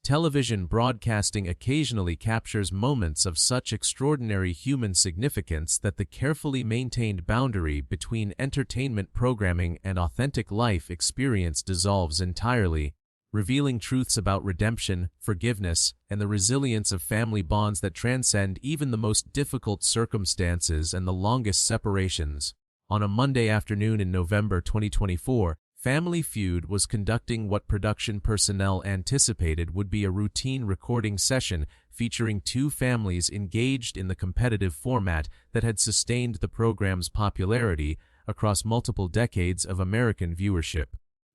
Television broadcasting occasionally captures moments of such extraordinary human significance that the carefully maintained boundary between entertainment programming and authentic life experience dissolves entirely, revealing truths about redemption, forgiveness, and the resilience of family bonds that transcend even the most difficult circumstances and the longest separations. On a Monday afternoon in November 2024, Family Feud was conducting what production personnel anticipated would be a routine recording session featuring two families engaged in the competitive format that had sustained the program's popularity across multiple decades of American viewership.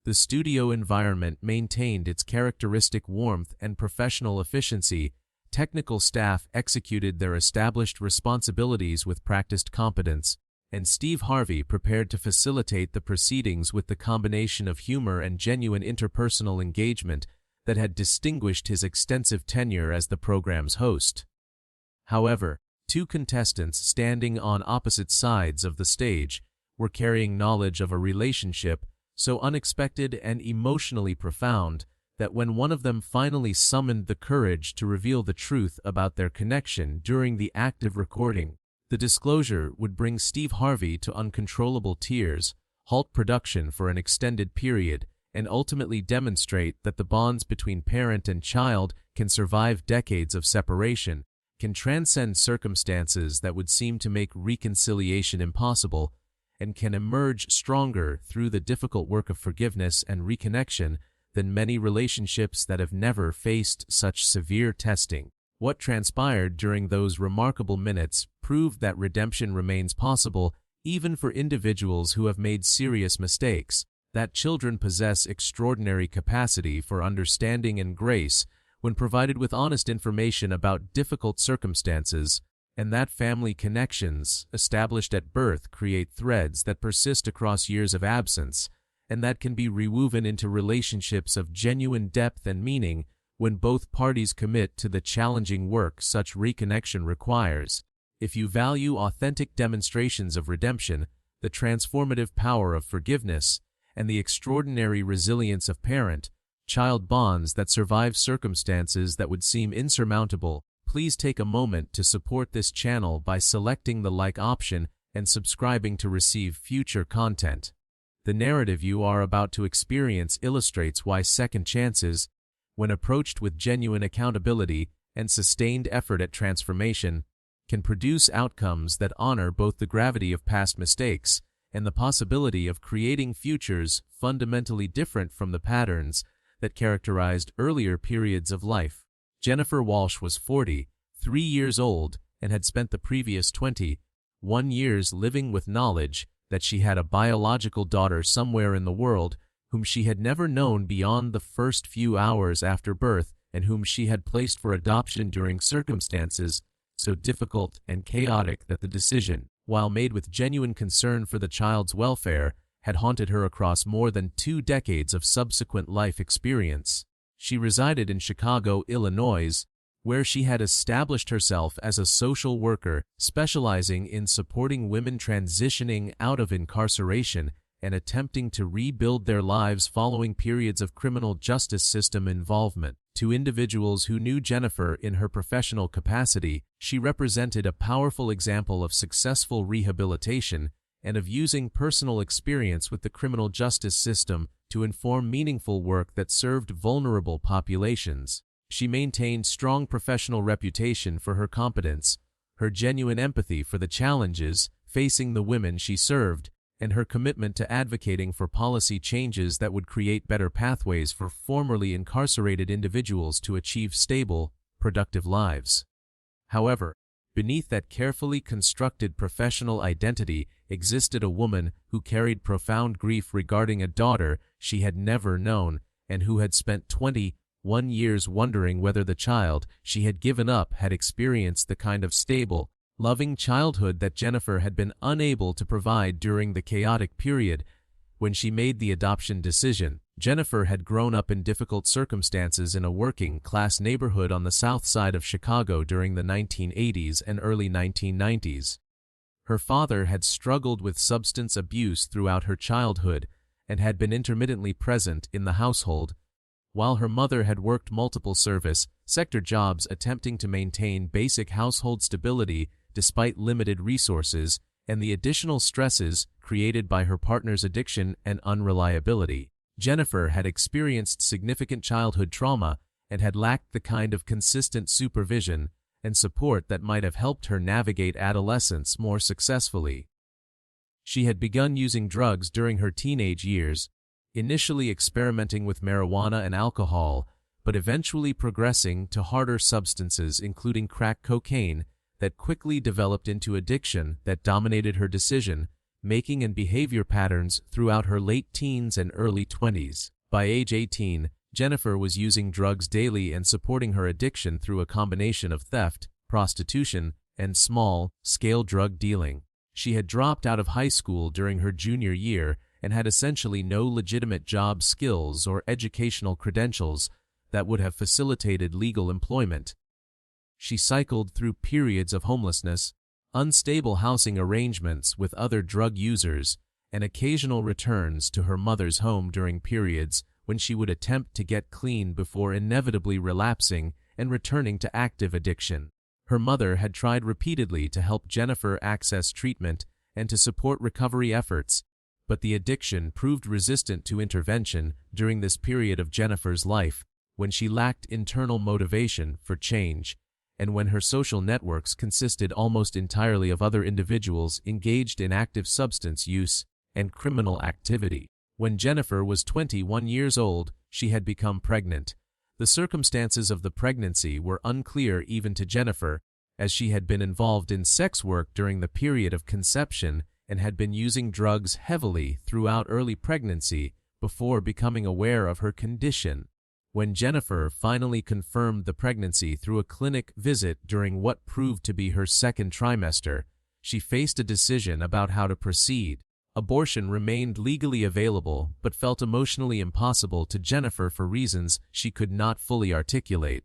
The studio environment maintained its characteristic warmth and professional efficiency. Technical staff executed their established responsibilities with practiced competence, and Steve Harvey prepared to facilitate the proceedings with the combination of humor and genuine interpersonal engagement that had distinguished his extensive tenure as the program's host. However, two contestants standing on opposite sides of the stage were carrying knowledge of a relationship so unexpected and emotionally profound that when one of them finally summoned the courage to reveal the truth about their connection during the act of recording, the disclosure would bring Steve Harvey to uncontrollable tears, halt production for an extended period, and ultimately demonstrate that the bonds between parent and child can survive decades of separation, can transcend circumstances that would seem to make reconciliation impossible, and can emerge stronger through the difficult work of forgiveness and reconnection than many relationships that have never faced such severe testing. What transpired during those remarkable minutes proved that redemption remains possible even for individuals who have made serious mistakes, that children possess extraordinary capacity for understanding and grace when provided with honest information about difficult circumstances, and that family connections established at birth create threads that persist across years of absence, and that can be rewoven into relationships of genuine depth and meaning when both parties commit to the challenging work such reconnection requires. If you value authentic demonstrations of redemption, the transformative power of forgiveness, and the extraordinary resilience of parent-child bonds that survive circumstances that would seem insurmountable, please take a moment to support this channel by selecting the like option and subscribing to receive future content. The narrative you are about to experience illustrates why second chances, when approached with genuine accountability and sustained effort at transformation, can produce outcomes that honor both the gravity of past mistakes and the possibility of creating futures fundamentally different from the patterns that characterized earlier periods of life. Jennifer Walsh was 43 years old and had spent the previous 21 years living with knowledge that she had a biological daughter somewhere in the world whom she had never known beyond the first few hours after birth and whom she had placed for adoption during circumstances so difficult and chaotic that the decision, while made with genuine concern for the child's welfare, had haunted her across more than 2 decades of subsequent life experience. She resided in Chicago, Illinois, where she had established herself as a social worker specializing in supporting women transitioning out of incarceration and attempting to rebuild their lives following periods of criminal justice system involvement. To individuals who knew Jennifer in her professional capacity, she represented a powerful example of successful rehabilitation and of using personal experience with the criminal justice system to inform meaningful work that served vulnerable populations. She maintained strong professional reputation for her competence, her genuine empathy for the challenges facing the women she served, and her commitment to advocating for policy changes that would create better pathways for formerly incarcerated individuals to achieve stable, productive lives. However, beneath that carefully constructed professional identity existed a woman who carried profound grief regarding a daughter she had never known and who had spent 21 years wondering whether the child she had given up had experienced the kind of stable, loving childhood that Jennifer had been unable to provide during the chaotic period when she made the adoption decision. Jennifer had grown up in difficult circumstances in a working-class neighborhood on the south side of Chicago during the 1980s and early 1990s. Her father had struggled with substance abuse throughout her childhood and had been intermittently present in the household, While her mother had worked multiple service sector jobs attempting to maintain basic household stability despite limited resources and the additional stresses created by her partner's addiction and unreliability, Jennifer had experienced significant childhood trauma and had lacked the kind of consistent supervision and support that might have helped her navigate adolescence more successfully. She had begun using drugs during her teenage years, initially experimenting with marijuana and alcohol, but eventually progressing to harder substances including crack cocaine that quickly developed into addiction that dominated her decision-making and behavior patterns throughout her late teens and early 20s. By age 18, Jennifer was using drugs daily and supporting her addiction through a combination of theft, prostitution, and small-scale drug dealing. She had dropped out of high school during her junior year and had essentially no legitimate job skills or educational credentials that would have facilitated legal employment. She cycled through periods of homelessness, unstable housing arrangements with other drug users, and occasional returns to her mother's home during periods when she would attempt to get clean before inevitably relapsing and returning to active addiction. Her mother had tried repeatedly to help Jennifer access treatment and to support recovery efforts, but the addiction proved resistant to intervention during this period of Jennifer's life, when she lacked internal motivation for change, and when her social networks consisted almost entirely of other individuals engaged in active substance use and criminal activity. When Jennifer was 21 years old, she had become pregnant. The circumstances of the pregnancy were unclear even to Jennifer, as she had been involved in sex work during the period of conception and had been using drugs heavily throughout early pregnancy before becoming aware of her condition. When Jennifer finally confirmed the pregnancy through a clinic visit during what proved to be her second trimester, she faced a decision about how to proceed. Abortion remained legally available but felt emotionally impossible to Jennifer for reasons she could not fully articulate.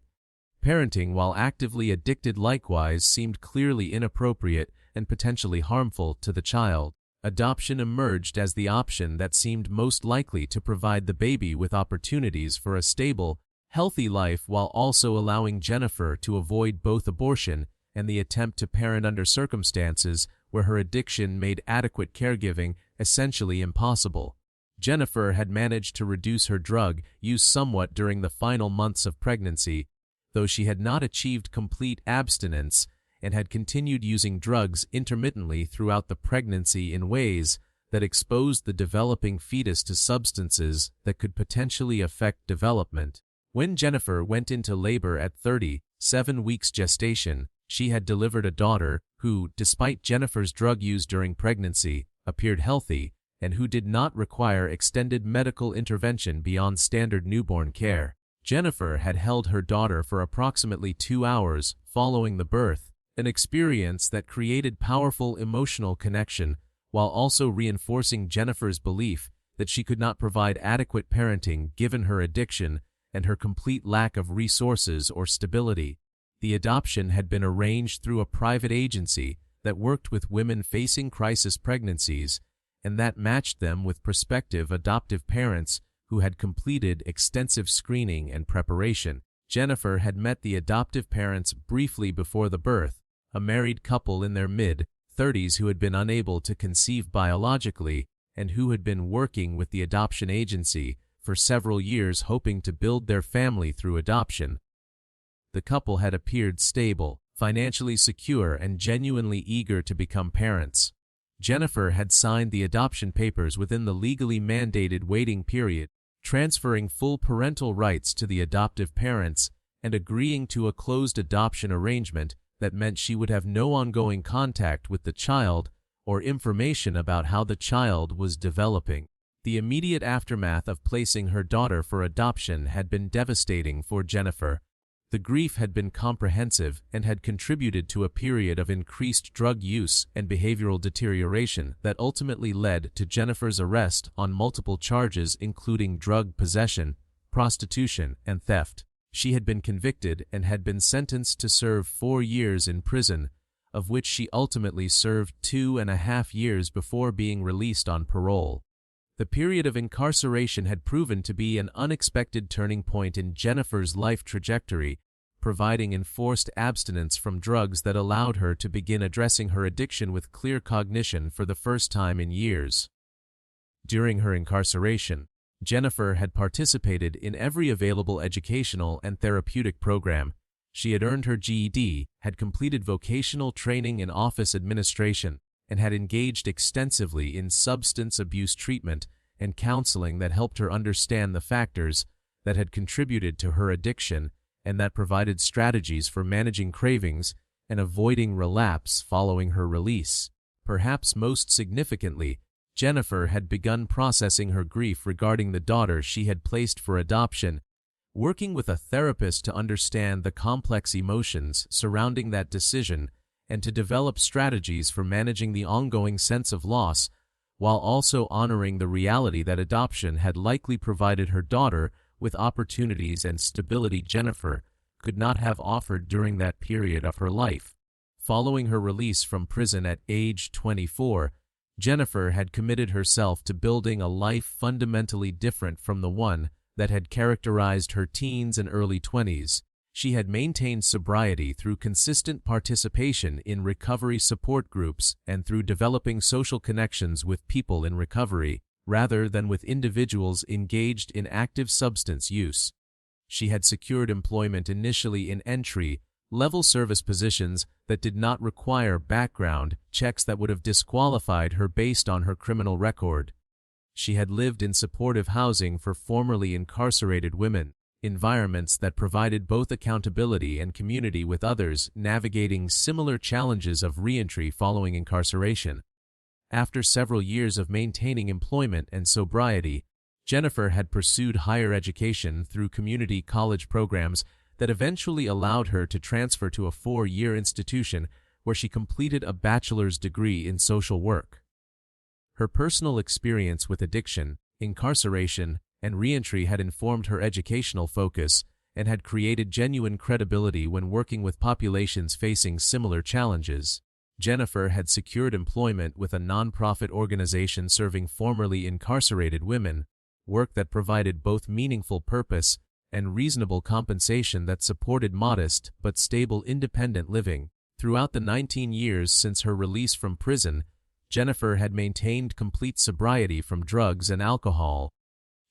Parenting while actively addicted likewise seemed clearly inappropriate and potentially harmful to the child. Adoption emerged as the option that seemed most likely to provide the baby with opportunities for a stable, healthy life while also allowing Jennifer to avoid both abortion and the attempt to parent under circumstances where her addiction made adequate caregiving essentially impossible. Jennifer had managed to reduce her drug use somewhat during the final months of pregnancy, though she had not achieved complete abstinence and had continued using drugs intermittently throughout the pregnancy in ways that exposed the developing fetus to substances that could potentially affect development. When Jennifer went into labor at 37 weeks gestation, she had delivered a daughter who, despite Jennifer's drug use during pregnancy, appeared healthy and who did not require extended medical intervention beyond standard newborn care. Jennifer had held her daughter for approximately 2 hours following the birth, an experience that created powerful emotional connection while also reinforcing Jennifer's belief that she could not provide adequate parenting given her addiction and her complete lack of resources or stability. The adoption had been arranged through a private agency that worked with women facing crisis pregnancies and that matched them with prospective adoptive parents who had completed extensive screening and preparation. Jennifer had met the adoptive parents briefly before the birth, a married couple in their mid-30s who had been unable to conceive biologically and who had been working with the adoption agency for several years hoping to build their family through adoption. The couple had appeared stable, financially secure, and genuinely eager to become parents. Jennifer had signed the adoption papers within the legally mandated waiting period, transferring full parental rights to the adoptive parents and agreeing to a closed adoption arrangement that meant she would have no ongoing contact with the child or information about how the child was developing. The immediate aftermath of placing her daughter for adoption had been devastating for Jennifer. The grief had been comprehensive and had contributed to a period of increased drug use and behavioral deterioration that ultimately led to Jennifer's arrest on multiple charges including drug possession, prostitution, and theft. She had been convicted and had been sentenced to serve 4 years in prison, of which she ultimately served 2.5 years before being released on parole. The period of incarceration had proven to be an unexpected turning point in Jennifer's life trajectory, providing enforced abstinence from drugs that allowed her to begin addressing her addiction with clear cognition for the first time in years. During her incarceration, Jennifer had participated in every available educational and therapeutic program. She had earned her GED, had completed vocational training in office administration, and had engaged extensively in substance abuse treatment and counseling that helped her understand the factors that had contributed to her addiction and that provided strategies for managing cravings and avoiding relapse following her release. Perhaps most significantly, Jennifer had begun processing her grief regarding the daughter she had placed for adoption, working with a therapist to understand the complex emotions surrounding that decision and to develop strategies for managing the ongoing sense of loss, while also honoring the reality that adoption had likely provided her daughter with opportunities and stability Jennifer could not have offered during that period of her life. Following her release from prison at age 24, Jennifer had committed herself to building a life fundamentally different from the one that had characterized her teens and early 20s. She had maintained sobriety through consistent participation in recovery support groups and through developing social connections with people in recovery, rather than with individuals engaged in active substance use. She had secured employment initially in entry-level service positions that did not require background checks that would have disqualified her based on her criminal record. She had lived in supportive housing for formerly incarcerated women, environments that provided both accountability and community with others navigating similar challenges of reentry following incarceration. After several years of maintaining employment and sobriety, Jennifer had pursued higher education through community college programs that eventually allowed her to transfer to a 4-year institution where she completed a bachelor's degree in social work. Her personal experience with addiction, incarceration, and reentry had informed her educational focus and had created genuine credibility when working with populations facing similar challenges. Jennifer had secured employment with a nonprofit organization serving formerly incarcerated women, work that provided both meaningful purpose and reasonable compensation that supported modest but stable independent living. Throughout the 19 years since her release from prison, Jennifer had maintained complete sobriety from drugs and alcohol.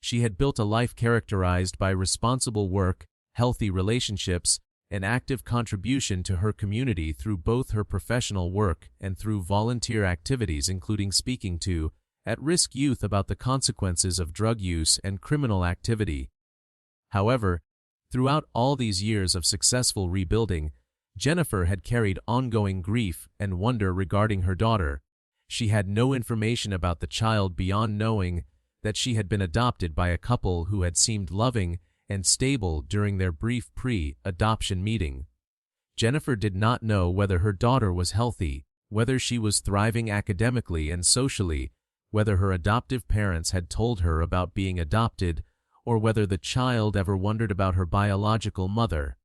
She had built a life characterized by responsible work, healthy relationships, and active contribution to her community through both her professional work and through volunteer activities including speaking to at-risk youth about the consequences of drug use and criminal activity. However, throughout all these years of successful rebuilding, Jennifer had carried ongoing grief and wonder regarding her daughter. She had no information about the child beyond knowing that she had been adopted by a couple who had seemed loving and stable during their brief pre-adoption meeting. Jennifer did not know whether her daughter was healthy, whether she was thriving academically and socially, whether her adoptive parents had told her about being adopted, or whether the child ever wondered about her biological mother.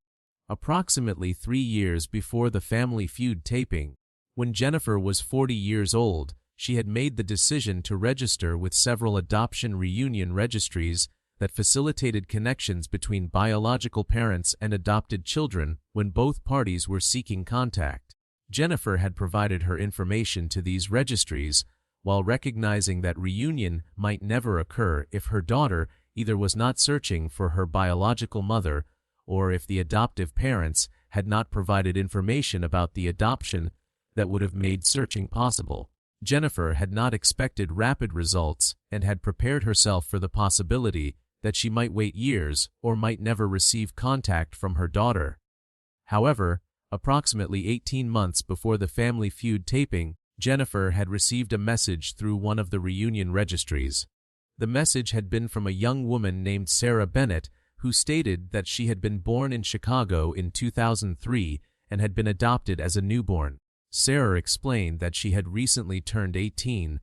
Approximately 3 years before the Family Feud taping, when Jennifer was 40 years old, she had made the decision to register with several adoption reunion registries that facilitated connections between biological parents and adopted children when both parties were seeking contact. Jennifer had provided her information to these registries, while recognizing that reunion might never occur if her daughter either was not searching for her biological mother or if the adoptive parents had not provided information about the adoption that would have made searching possible. Jennifer had not expected rapid results and had prepared herself for the possibility that she might wait years or might never receive contact from her daughter. However, approximately 18 months before the Family Feud taping, Jennifer had received a message through one of the reunion registries. The message had been from a young woman named Sarah Bennett, who stated that she had been born in Chicago in 2003 and had been adopted as a newborn. Sarah explained that she had recently turned 18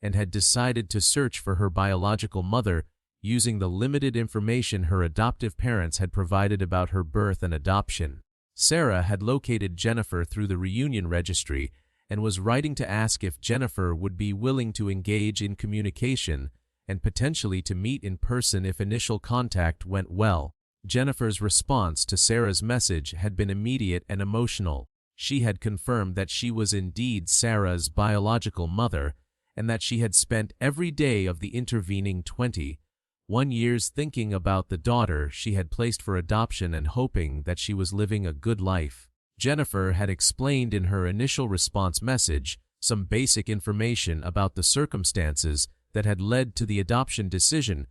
and had decided to search for her biological mother using the limited information her adoptive parents had provided about her birth and adoption. Sarah had located Jennifer through the reunion registry and was writing to ask if Jennifer would be willing to engage in communication and potentially to meet in person if initial contact went well. Jennifer's response to Sarah's message had been immediate and emotional. She had confirmed that she was indeed Sarah's biological mother, and that she had spent every day of the intervening 21 years thinking about the daughter she had placed for adoption and hoping that she was living a good life. Jennifer had explained in her initial response message some basic information about the circumstances that had led to the adoption decision,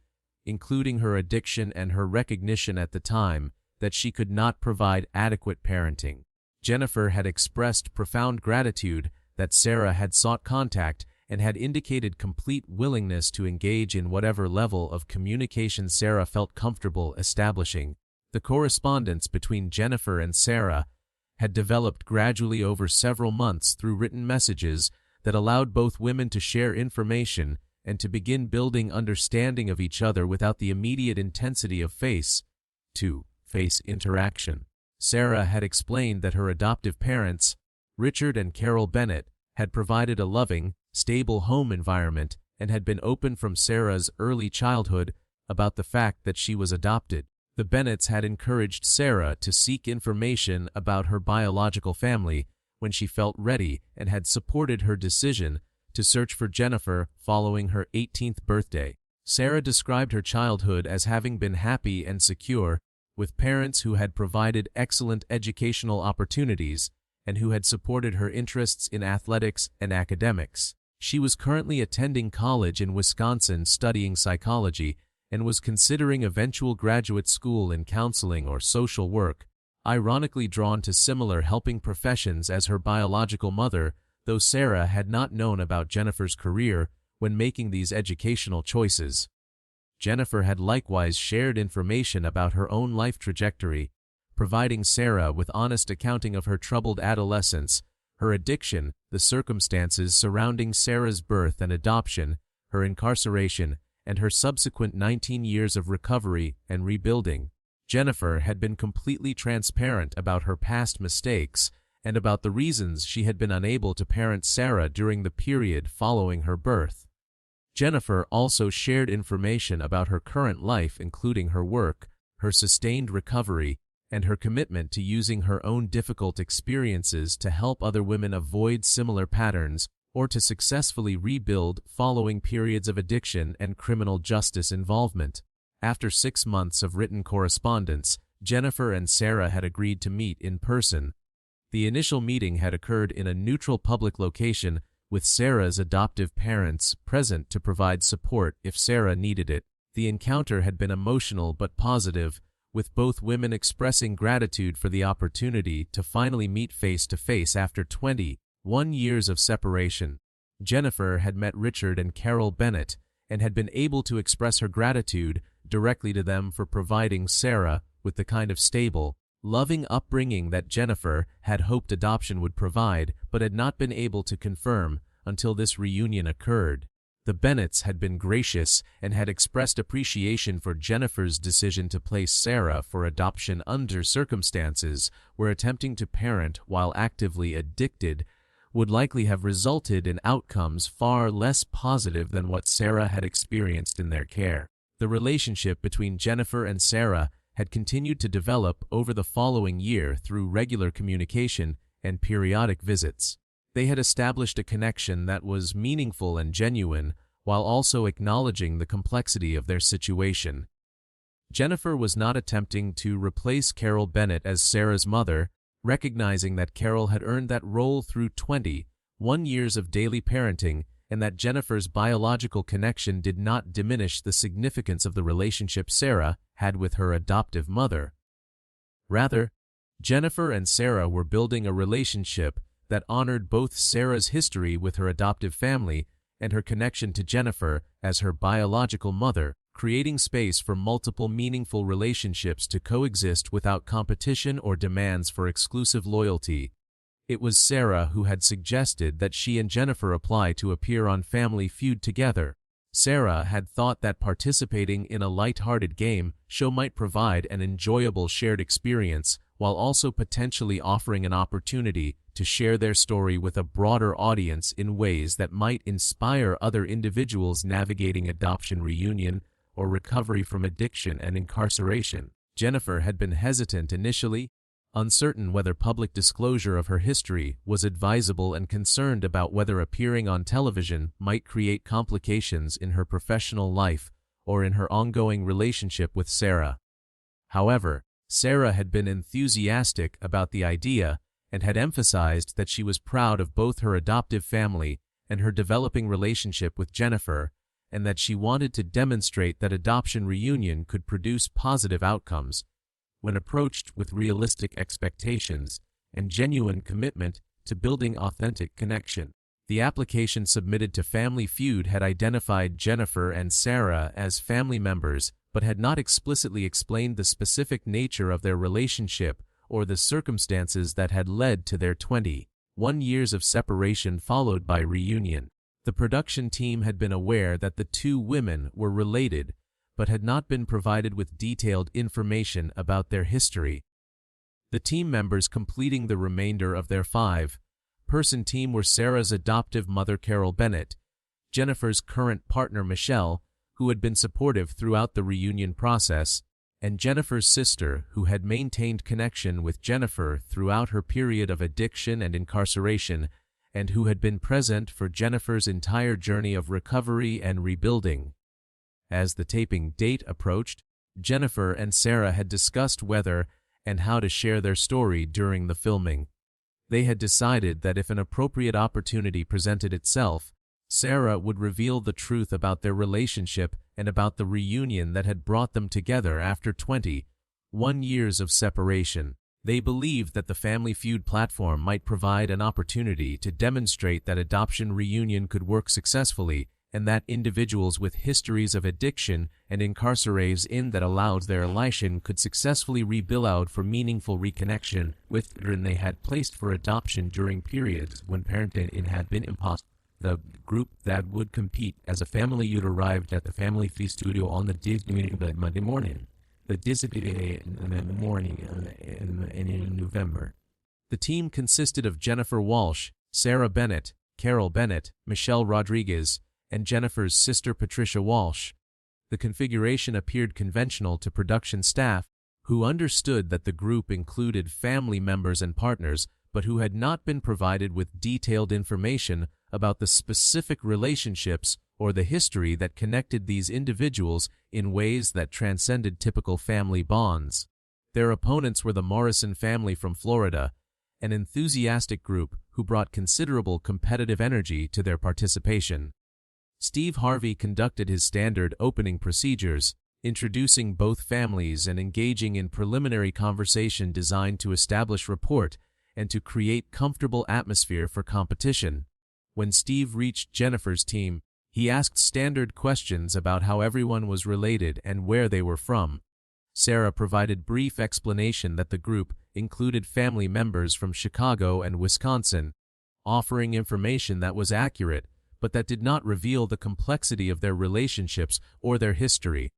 including her addiction and her recognition at the time that she could not provide adequate parenting. Jennifer had expressed profound gratitude that Sarah had sought contact and had indicated complete willingness to engage in whatever level of communication Sarah felt comfortable establishing. The correspondence between Jennifer and Sarah had developed gradually over several months through written messages that allowed both women to share information and to begin building understanding of each other without the immediate intensity of face-to-face interaction. Sarah had explained that her adoptive parents, Richard and Carol Bennett, had provided a loving, stable home environment and had been open from Sarah's early childhood about the fact that she was adopted. The Bennetts had encouraged Sarah to seek information about her biological family when she felt ready and had supported her decision to search for Jennifer following her 18th birthday. Sarah described her childhood as having been happy and secure, with parents who had provided excellent educational opportunities and who had supported her interests in athletics and academics. She was currently attending college in Wisconsin studying psychology and was considering eventual graduate school in counseling or social work, ironically drawn to similar helping professions as her biological mother, though Sarah had not known about Jennifer's career when making these educational choices. Jennifer had likewise shared information about her own life trajectory, providing Sarah with honest accounting of her troubled adolescence, her addiction, the circumstances surrounding Sarah's birth and adoption, her incarceration, and her subsequent 19 years of recovery and rebuilding. Jennifer had been completely transparent about her past mistakes and about the reasons she had been unable to parent Sarah during the period following her birth. Jennifer also shared information about her current life, including her work, her sustained recovery, and her commitment to using her own difficult experiences to help other women avoid similar patterns or to successfully rebuild following periods of addiction and criminal justice involvement. After 6 months of written correspondence, Jennifer and Sarah had agreed to meet in person. The initial meeting had occurred in a neutral public location with Sarah's adoptive parents present to provide support if Sarah needed it. The encounter had been emotional but positive, with both women expressing gratitude for the opportunity to finally meet face-to-face after 21 years of separation. Jennifer had met Richard and Carol Bennett and had been able to express her gratitude directly to them for providing Sarah with the kind of stable, loving upbringing that Jennifer had hoped adoption would provide but had not been able to confirm until this reunion occurred. The Bennetts had been gracious and had expressed appreciation for Jennifer's decision to place Sarah for adoption under circumstances where attempting to parent while actively addicted would likely have resulted in outcomes far less positive than what Sarah had experienced in their care. The relationship between Jennifer and Sarah had continued to develop over the following year through regular communication and periodic visits. They had established a connection that was meaningful and genuine, while also acknowledging the complexity of their situation. Jennifer was not attempting to replace Carol Bennett as Sarah's mother, recognizing that Carol had earned that role through 21 years of daily parenting, and that Jennifer's biological connection did not diminish the significance of the relationship Sarah had with her adoptive mother. Rather, Jennifer and Sarah were building a relationship that honored both Sarah's history with her adoptive family and her connection to Jennifer as her biological mother, creating space for multiple meaningful relationships to coexist without competition or demands for exclusive loyalty. It was Sarah who had suggested that she and Jennifer apply to appear on Family Feud together. Sarah had thought that participating in a light-hearted game show might provide an enjoyable shared experience while also potentially offering an opportunity to share their story with a broader audience in ways that might inspire other individuals navigating adoption, reunion, or recovery from addiction and incarceration. Jennifer had been hesitant initially, uncertain whether public disclosure of her history was advisable and concerned about whether appearing on television might create complications in her professional life or in her ongoing relationship with Sarah. However, Sarah had been enthusiastic about the idea and had emphasized that she was proud of both her adoptive family and her developing relationship with Jennifer, and that she wanted to demonstrate that adoption reunion could produce positive outcomes when approached with realistic expectations and genuine commitment to building authentic connection. The application submitted to Family Feud had identified Jennifer and Sarah as family members, but had not explicitly explained the specific nature of their relationship or the circumstances that had led to their 21 years of separation followed by reunion. The production team had been aware that the two women were related, but had not been provided with detailed information about their history. The team members completing the remainder of their 5-person team were Sarah's adoptive mother Carol Bennett, Jennifer's current partner Michelle, who had been supportive throughout the reunion process, and Jennifer's sister, who had maintained connection with Jennifer throughout her period of addiction and incarceration, and who had been present for Jennifer's entire journey of recovery and rebuilding. As the taping date approached, Jennifer and Sarah had discussed whether and how to share their story during the filming. They had decided that if an appropriate opportunity presented itself, Sarah would reveal the truth about their relationship and about the reunion that had brought them together after 21 years of separation. They believed that the Family Feud platform might provide an opportunity to demonstrate that adoption reunion could work successfully and that individuals with histories of addiction and incarceration that allowed their elation could successfully rebuild for meaningful reconnection with children they had placed for adoption during periods when parenting had been impossible. The group that would compete as a family Feud arrived at the Family Feud studio on the Disney Monday morning. The Disney morning in November. The team consisted of Jennifer Walsh, Sarah Bennett, Carol Bennett, Michelle Rodriguez, and Jennifer's sister Patricia Walsh. The configuration appeared conventional to production staff, who understood that the group included family members and partners, but who had not been provided with detailed information about the specific relationships or the history that connected these individuals in ways that transcended typical family bonds. Their opponents were the Morrison family from Florida, an enthusiastic group who brought considerable competitive energy to their participation. Steve Harvey conducted his standard opening procedures, introducing both families and engaging in preliminary conversation designed to establish rapport and to create comfortable atmosphere for competition. When Steve reached Jennifer's team, he asked standard questions about how everyone was related and where they were from. Sarah provided brief explanation that the group included family members from Chicago and Wisconsin, offering information that was accurate, but that did not reveal the complexity of their relationships or their history.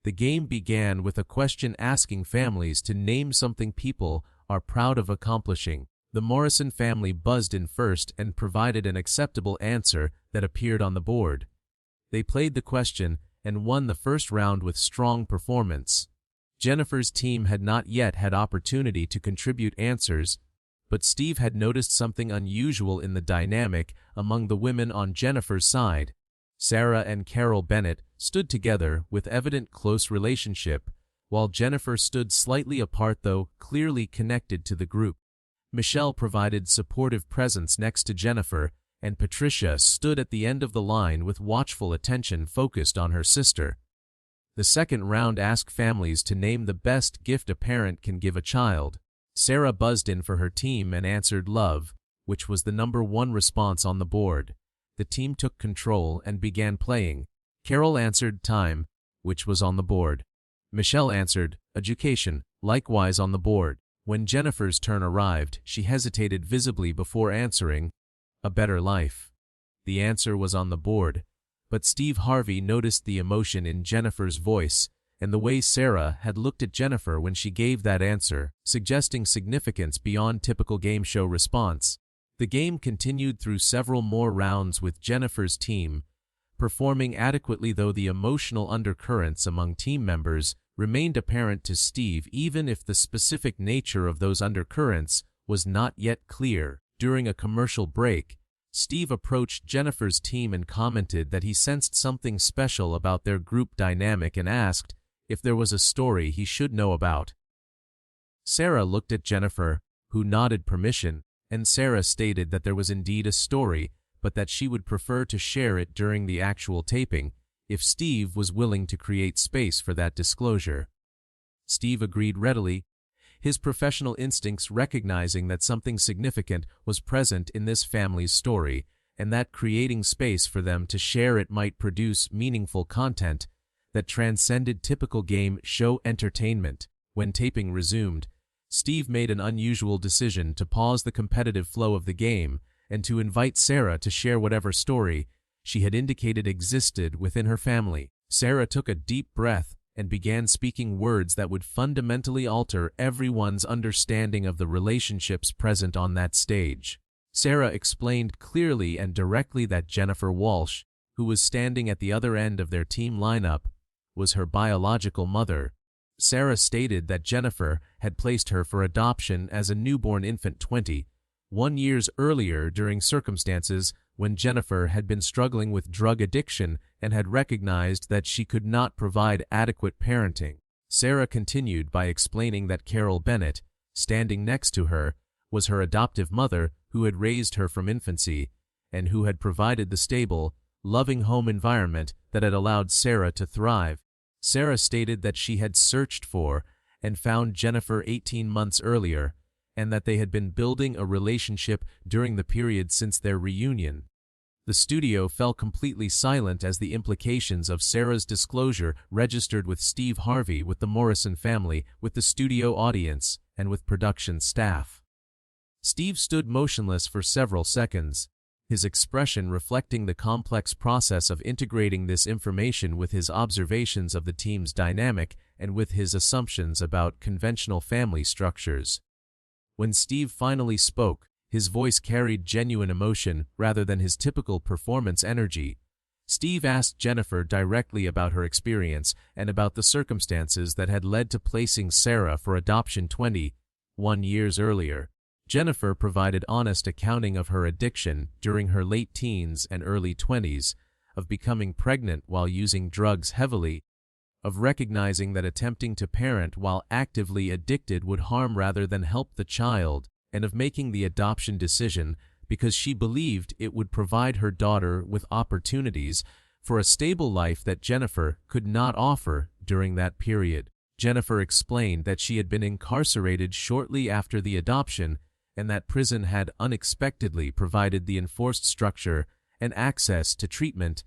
The game began with a question asking families to name something people are proud of accomplishing. The Morrison family buzzed in first and provided an acceptable answer that appeared on the board. They played the question and won the first round with strong performance. Jennifer's team had not yet had opportunity to contribute answers, but Steve had noticed something unusual in the dynamic among the women on Jennifer's side. Sarah and Carol Bennett stood together with evident close relationship, while Jennifer stood slightly apart though clearly connected to the group. Michelle provided supportive presence next to Jennifer, and Patricia stood at the end of the line with watchful attention focused on her sister. The second round asked families to name the best gift a parent can give a child. Sarah buzzed in for her team and answered love, which was the #1 response on the board. The team took control and began playing. Carol answered time, which was on the board. Michelle answered education, likewise on the board. When Jennifer's turn arrived, she hesitated visibly before answering, a better life. The answer was on the board, but Steve Harvey noticed the emotion in Jennifer's voice and the way Sarah had looked at Jennifer when she gave that answer, suggesting significance beyond typical game show response. The game continued through several more rounds with Jennifer's team performing adequately, though the emotional undercurrents among team members remained apparent to Steve, even if the specific nature of those undercurrents was not yet clear. During a commercial break, Steve approached Jennifer's team and commented that he sensed something special about their group dynamic and asked if there was a story he should know about. Sarah looked at Jennifer, who nodded permission, and Sarah stated that there was indeed a story, but that she would prefer to share it during the actual taping, if Steve was willing to create space for that disclosure. Steve agreed readily, his professional instincts recognizing that something significant was present in this family's story, and that creating space for them to share it might produce meaningful content that transcended typical game show entertainment. When taping resumed, Steve made an unusual decision to pause the competitive flow of the game and to invite Sarah to share whatever story she had indicated existed within her family. Sarah took a deep breath and began speaking words that would fundamentally alter everyone's understanding of the relationships present on that stage. Sarah explained clearly and directly that Jennifer Walsh, who was standing at the other end of their team lineup, was her biological mother. Sarah stated that Jennifer had placed her for adoption as a newborn infant 21 years earlier during circumstances when Jennifer had been struggling with drug addiction and had recognized that she could not provide adequate parenting. Sarah continued by explaining that Carol Bennett, standing next to her, was her adoptive mother who had raised her from infancy and who had provided the stable, loving home environment that had allowed Sarah to thrive. Sarah stated that she had searched for and found Jennifer 18 months earlier, and that they had been building a relationship during the period since their reunion. The studio fell completely silent as the implications of Sarah's disclosure registered with Steve Harvey, with the Morrison family, with the studio audience, and with production staff. Steve stood motionless for several seconds, his expression reflecting the complex process of integrating this information with his observations of the team's dynamic and with his assumptions about conventional family structures. When Steve finally spoke, his voice carried genuine emotion rather than his typical performance energy. Steve asked Jennifer directly about her experience and about the circumstances that had led to placing Sarah for adoption 21 years earlier. Jennifer provided honest accounting of her addiction during her late teens and early 20s, of becoming pregnant while using drugs heavily, of recognizing that attempting to parent while actively addicted would harm rather than help the child, and of making the adoption decision because she believed it would provide her daughter with opportunities for a stable life that Jennifer could not offer during that period. Jennifer explained that she had been incarcerated shortly after the adoption and that prison had unexpectedly provided the enforced structure and access to treatment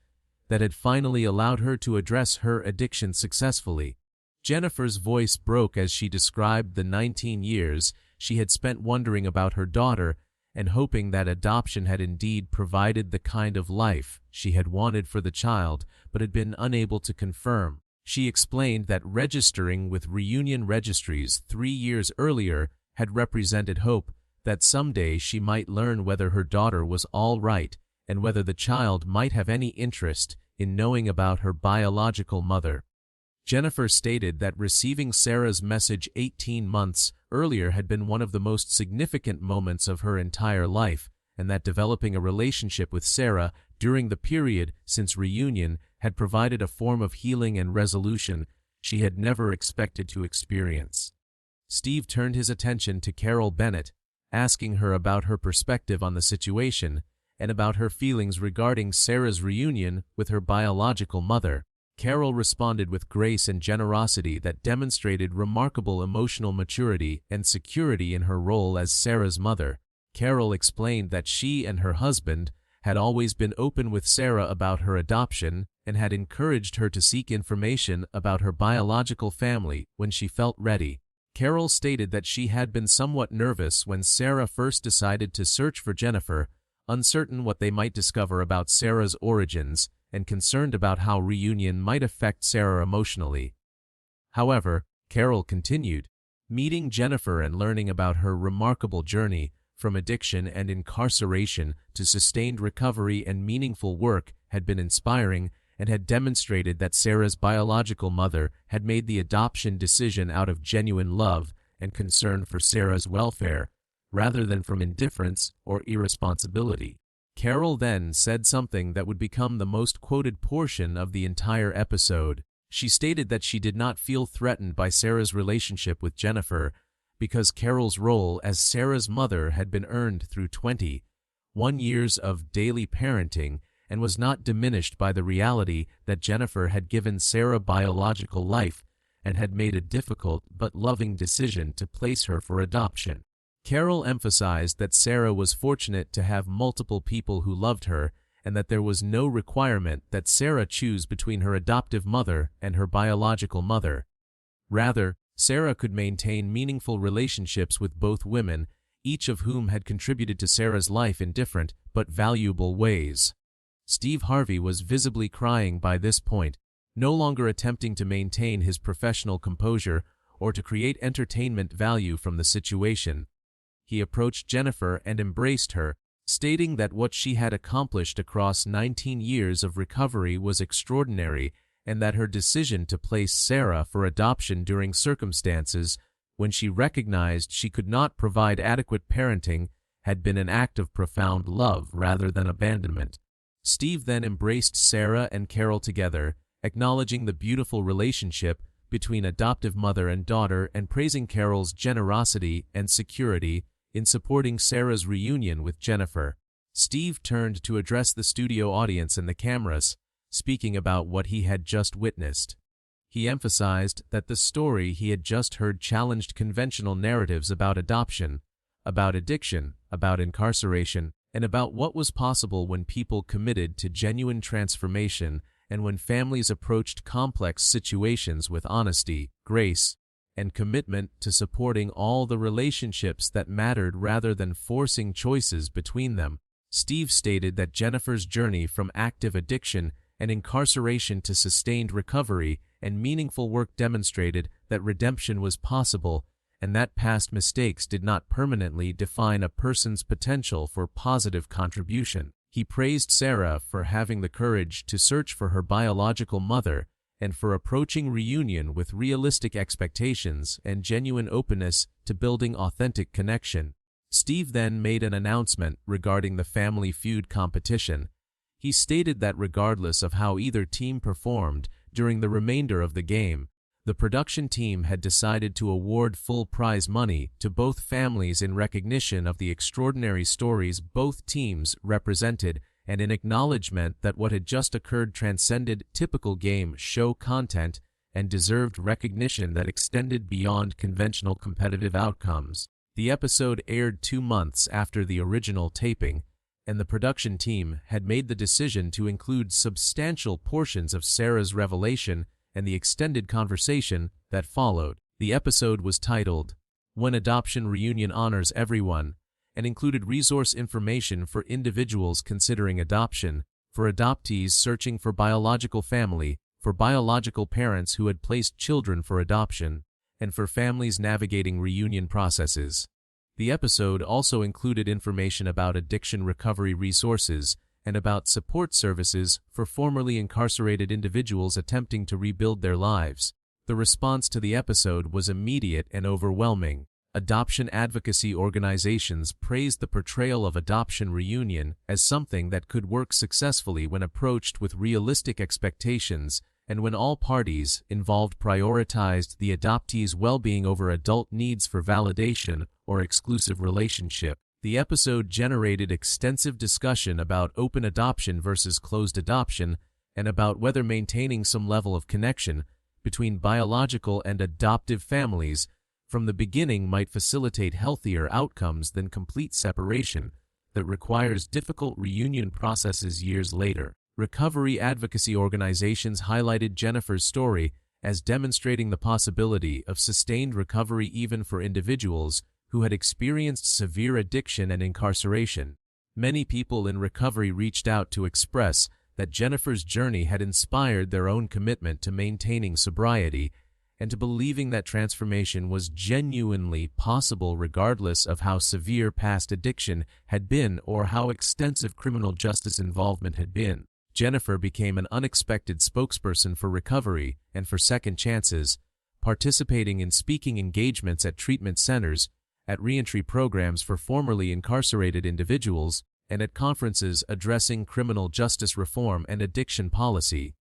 that had finally allowed her to address her addiction successfully. Jennifer's voice broke as she described the 19 years she had spent wondering about her daughter and hoping that adoption had indeed provided the kind of life she had wanted for the child but had been unable to confirm. She explained that registering with reunion registries 3 years earlier had represented hope that someday she might learn whether her daughter was all right and whether the child might have any interest in knowing about her biological mother. Jennifer stated that receiving Sarah's message 18 months earlier had been one of the most significant moments of her entire life, and that developing a relationship with Sarah during the period since reunion had provided a form of healing and resolution she had never expected to experience. Steve turned his attention to Carol Bennett, asking her about her perspective on the situation and about her feelings regarding Sarah's reunion with her biological mother. Carol responded with grace and generosity that demonstrated remarkable emotional maturity and security in her role as Sarah's mother. Carol explained that she and her husband had always been open with Sarah about her adoption and had encouraged her to seek information about her biological family when she felt ready. Carol stated that she had been somewhat nervous when Sarah first decided to search for Jennifer, uncertain what they might discover about Sarah's origins and concerned about how reunion might affect Sarah emotionally. However, Carol continued. Meeting Jennifer and learning about her remarkable journey, from addiction and incarceration to sustained recovery and meaningful work, had been inspiring and had demonstrated that Sarah's biological mother had made the adoption decision out of genuine love and concern for Sarah's welfare, rather than from indifference or irresponsibility. Carol then said something that would become the most quoted portion of the entire episode. She stated that she did not feel threatened by Sarah's relationship with Jennifer because Carol's role as Sarah's mother had been earned through 21 years of daily parenting and was not diminished by the reality that Jennifer had given Sarah biological life and had made a difficult but loving decision to place her for adoption. Carol emphasized that Sarah was fortunate to have multiple people who loved her and that there was no requirement that Sarah choose between her adoptive mother and her biological mother. Rather, Sarah could maintain meaningful relationships with both women, each of whom had contributed to Sarah's life in different but valuable ways. Steve Harvey was visibly crying by this point, no longer attempting to maintain his professional composure or to create entertainment value from the situation. He approached Jennifer and embraced her, stating that what she had accomplished across 19 years of recovery was extraordinary and that her decision to place Sarah for adoption during circumstances when she recognized she could not provide adequate parenting had been an act of profound love rather than abandonment. Steve then embraced Sarah and Carol together, acknowledging the beautiful relationship between adoptive mother and daughter and praising Carol's generosity and security in supporting Sarah's reunion with Jennifer. Steve turned to address the studio audience and the cameras, speaking about what he had just witnessed. He emphasized that the story he had just heard challenged conventional narratives about adoption, about addiction, about incarceration, and about what was possible when people committed to genuine transformation and when families approached complex situations with honesty, grace, and commitment to supporting all the relationships that mattered rather than forcing choices between them. Steve stated that Jennifer's journey from active addiction and incarceration to sustained recovery and meaningful work demonstrated that redemption was possible and that past mistakes did not permanently define a person's potential for positive contribution. He praised Sarah for having the courage to search for her biological mother and for approaching reunion with realistic expectations and genuine openness to building authentic connection. Steve then made an announcement regarding the Family Feud competition. He stated that regardless of how either team performed during the remainder of the game, the production team had decided to award full prize money to both families in recognition of the extraordinary stories both teams represented and in acknowledgement that what had just occurred transcended typical game show content and deserved recognition that extended beyond conventional competitive outcomes. The episode aired 2 months after the original taping, and the production team had made the decision to include substantial portions of Sarah's revelation and the extended conversation that followed. The episode was titled, "When Adoption Reunion Honors Everyone," and included resource information for individuals considering adoption, for adoptees searching for biological family, for biological parents who had placed children for adoption, and for families navigating reunion processes. The episode also included information about addiction recovery resources and about support services for formerly incarcerated individuals attempting to rebuild their lives. The response to the episode was immediate and overwhelming. Adoption advocacy organizations praised the portrayal of Adoption Reunion as something that could work successfully when approached with realistic expectations and when all parties involved prioritized the adoptee's well-being over adult needs for validation or exclusive relationship. The episode generated extensive discussion about open adoption versus closed adoption and about whether maintaining some level of connection between biological and adoptive families from the beginning might facilitate healthier outcomes than complete separation that requires difficult reunion processes years later. Recovery advocacy organizations highlighted Jennifer's story as demonstrating the possibility of sustained recovery even for individuals who had experienced severe addiction and incarceration. Many people in recovery reached out to express that Jennifer's journey had inspired their own commitment to maintaining sobriety and to believing that transformation was genuinely possible regardless of how severe past addiction had been or how extensive criminal justice involvement had been. Jennifer became an unexpected spokesperson for recovery and for second chances, participating in speaking engagements at treatment centers, at reentry programs for formerly incarcerated individuals, and at conferences addressing criminal justice reform and addiction policy.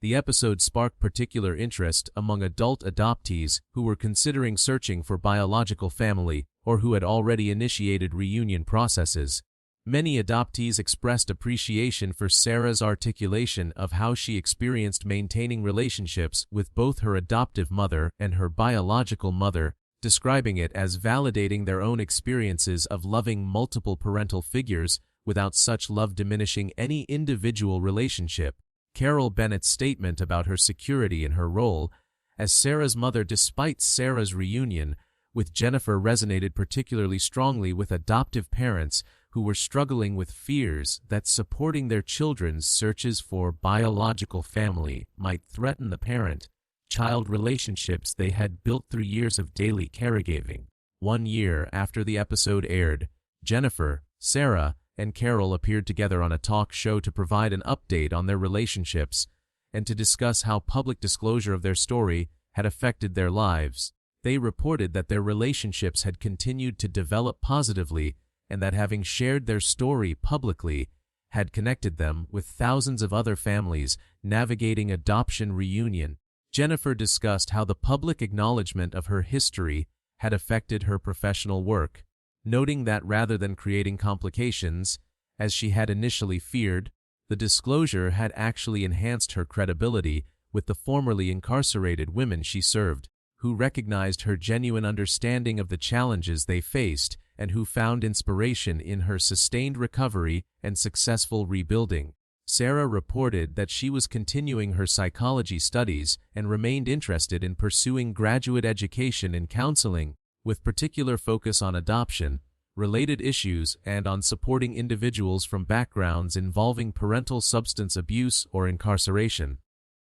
The episode sparked particular interest among adult adoptees who were considering searching for biological family or who had already initiated reunion processes. Many adoptees expressed appreciation for Sarah's articulation of how she experienced maintaining relationships with both her adoptive mother and her biological mother, describing it as validating their own experiences of loving multiple parental figures without such love diminishing any individual relationship. Carol Bennett's statement about her security in her role as Sarah's mother despite Sarah's reunion with Jennifer resonated particularly strongly with adoptive parents who were struggling with fears that supporting their children's searches for biological family might threaten the parent-child relationships they had built through years of daily caregiving. 1 year after the episode aired, Jennifer, Sarah, and Carol appeared together on a talk show to provide an update on their relationships and to discuss how public disclosure of their story had affected their lives. They reported that their relationships had continued to develop positively and that having shared their story publicly had connected them with thousands of other families navigating adoption reunion. Jennifer discussed how the public acknowledgement of her history had affected her professional work, noting that rather than creating complications, as she had initially feared, the disclosure had actually enhanced her credibility with the formerly incarcerated women she served, who recognized her genuine understanding of the challenges they faced and who found inspiration in her sustained recovery and successful rebuilding. Sarah reported that she was continuing her psychology studies and remained interested in pursuing graduate education in counseling, with particular focus on adoption, related issues, and on supporting individuals from backgrounds involving parental substance abuse or incarceration.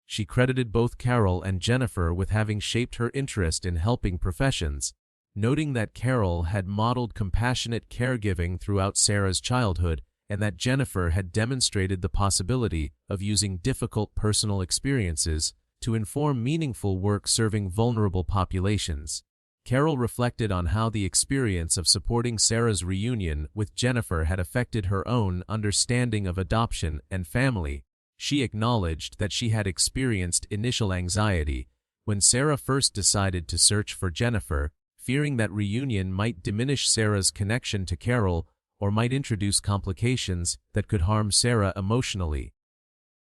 She credited both Carol and Jennifer with having shaped her interest in helping professions, noting that Carol had modeled compassionate caregiving throughout Sarah's childhood and that Jennifer had demonstrated the possibility of using difficult personal experiences to inform meaningful work serving vulnerable populations. Carol reflected on how the experience of supporting Sarah's reunion with Jennifer had affected her own understanding of adoption and family. She acknowledged that she had experienced initial anxiety when Sarah first decided to search for Jennifer, fearing that reunion might diminish Sarah's connection to Carol or might introduce complications that could harm Sarah emotionally.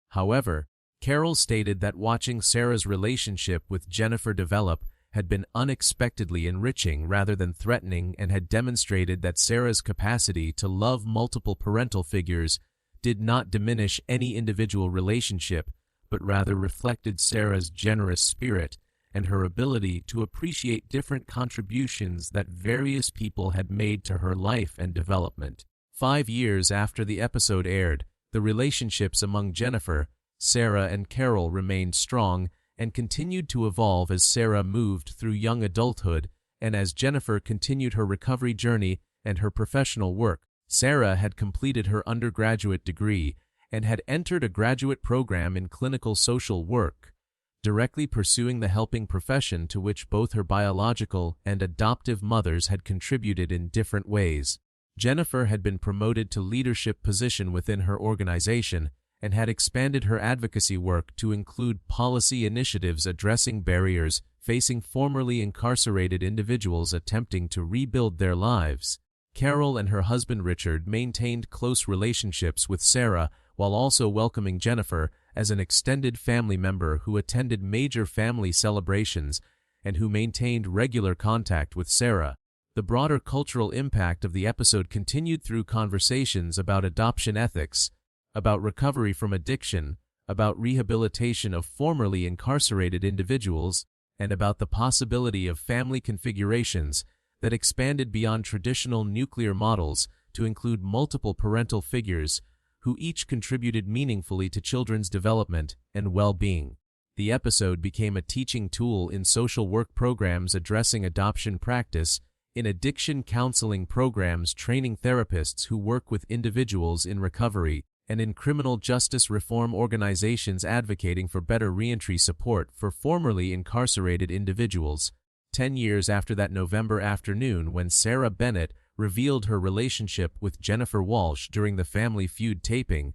However, Carol stated that watching Sarah's relationship with Jennifer develop had been unexpectedly enriching rather than threatening and had demonstrated that Sarah's capacity to love multiple parental figures did not diminish any individual relationship, but rather reflected Sarah's generous spirit and her ability to appreciate different contributions that various people had made to her life and development. 5 years after the episode aired, the relationships among Jennifer, Sarah, and Carol remained strong and continued to evolve as Sarah moved through young adulthood and as Jennifer continued her recovery journey and her professional work. Sarah had completed her undergraduate degree and had entered a graduate program in clinical social work, directly pursuing the helping profession to which both her biological and adoptive mothers had contributed in different ways. Jennifer had been promoted to leadership position within her organization and had expanded her advocacy work to include policy initiatives addressing barriers facing formerly incarcerated individuals attempting to rebuild their lives. Carol and her husband Richard maintained close relationships with Sarah while also welcoming Jennifer as an extended family member who attended major family celebrations and who maintained regular contact with Sarah. The broader cultural impact of the episode continued through conversations about adoption ethics, about recovery from addiction, about rehabilitation of formerly incarcerated individuals, and about the possibility of family configurations that expanded beyond traditional nuclear models to include multiple parental figures who each contributed meaningfully to children's development and well-being. The The episode became a teaching tool in social work programs addressing adoption practice, in addiction counseling programs training therapists who work with individuals in recovery, and in criminal justice reform organizations advocating for better reentry support for formerly incarcerated individuals. 10 years after that November afternoon when Sarah Bennett revealed her relationship with Jennifer Walsh during the Family Feud taping,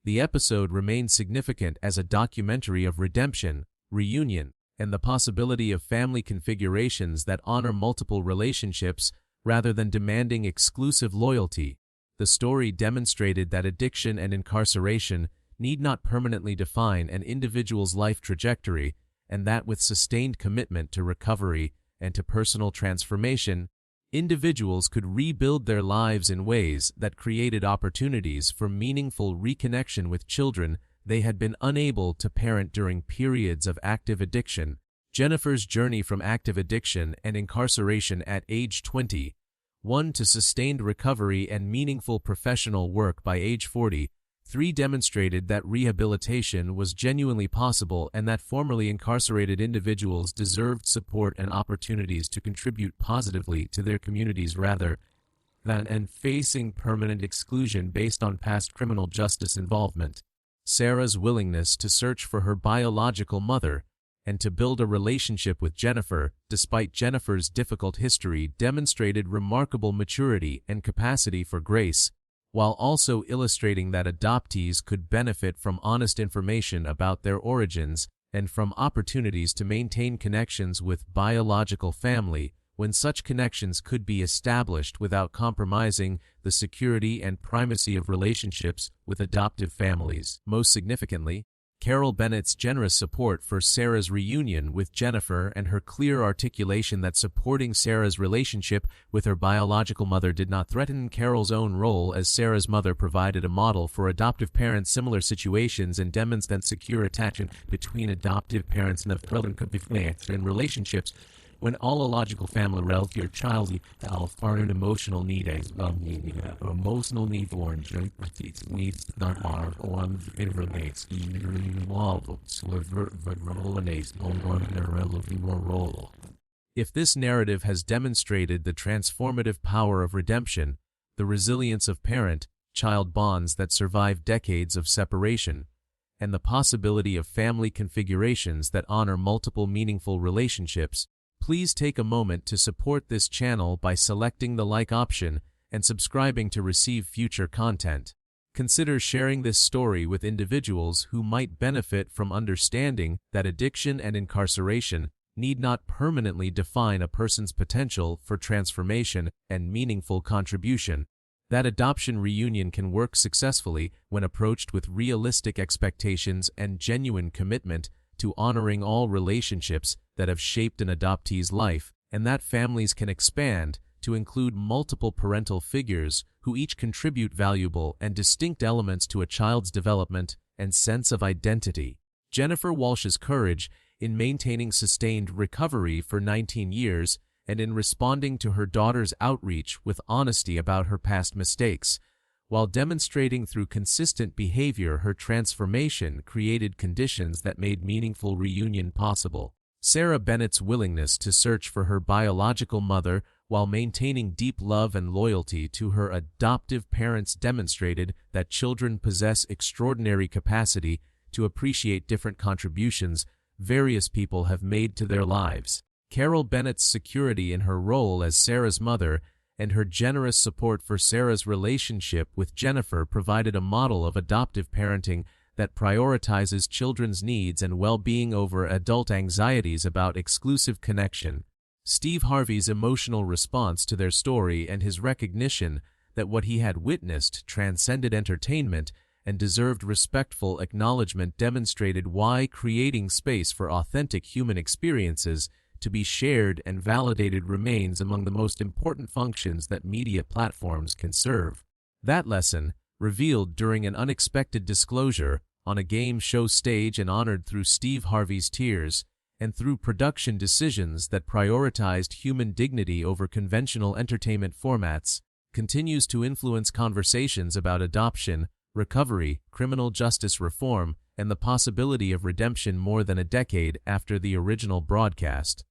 the episode remained significant as a documentary of redemption, reunion, and the possibility of family configurations that honor multiple relationships rather than demanding exclusive loyalty. The story demonstrated that addiction and incarceration need not permanently define an individual's life trajectory, and that with sustained commitment to recovery and to personal transformation, individuals could rebuild their lives in ways that created opportunities for meaningful reconnection with children they had been unable to parent during periods of active addiction. Jennifer's journey from active addiction and incarceration at age 21 to sustained recovery and meaningful professional work by age 43 demonstrated that rehabilitation was genuinely possible and that formerly incarcerated individuals deserved support and opportunities to contribute positively to their communities rather than facing permanent exclusion based on past criminal justice involvement. Sarah's willingness to search for her biological mother and to build a relationship with Jennifer, despite Jennifer's difficult history, demonstrated remarkable maturity and capacity for grace, while also illustrating that adoptees could benefit from honest information about their origins and from opportunities to maintain connections with biological family when such connections could be established without compromising the security and primacy of relationships with adoptive families. Most significantly, Carol Bennett's generous support for Sarah's reunion with Jennifer and her clear articulation that supporting Sarah's relationship with her biological mother did not threaten Carol's own role as Sarah's mother provided a model for adoptive parents similar situations and demonstrated secure attachment between adoptive parents and in relationships when all a logical family relative to your child are an emotional need emotional need for needs that are on relates involved role. If this narrative has demonstrated the transformative power of redemption, the resilience of parent-child bonds that survive decades of separation, and the possibility of family configurations that honor multiple meaningful relationships, please take a moment to support this channel by selecting the like option and subscribing to receive future content. Consider sharing this story with individuals who might benefit from understanding that addiction and incarceration need not permanently define a person's potential for transformation and meaningful contribution. That adoption reunion can work successfully when approached with realistic expectations and genuine commitment to honoring all relationships that have shaped an adoptee's life, and that families can expand to include multiple parental figures who each contribute valuable and distinct elements to a child's development and sense of identity. Jennifer Walsh's courage in maintaining sustained recovery for 19 years and in responding to her daughter's outreach with honesty about her past mistakes, while demonstrating through consistent behavior her transformation created conditions that made meaningful reunion possible. Sarah Bennett's willingness to search for her biological mother while maintaining deep love and loyalty to her adoptive parents demonstrated that children possess extraordinary capacity to appreciate different contributions various people have made to their lives. Carol Bennett's security in her role as Sarah's mother and her generous support for Sarah's relationship with Jennifer provided a model of adoptive parenting that prioritizes children's needs and well-being over adult anxieties about exclusive connection. Steve Harvey's emotional response to their story and his recognition that what he had witnessed transcended entertainment and deserved respectful acknowledgement demonstrated why creating space for authentic human experiences to be shared and validated remains among the most important functions that media platforms can serve. That lesson, revealed during an unexpected disclosure on a game show stage and honored through Steve Harvey's tears, and through production decisions that prioritized human dignity over conventional entertainment formats, continues to influence conversations about adoption, recovery, criminal justice reform, and the possibility of redemption more than a decade after the original broadcast.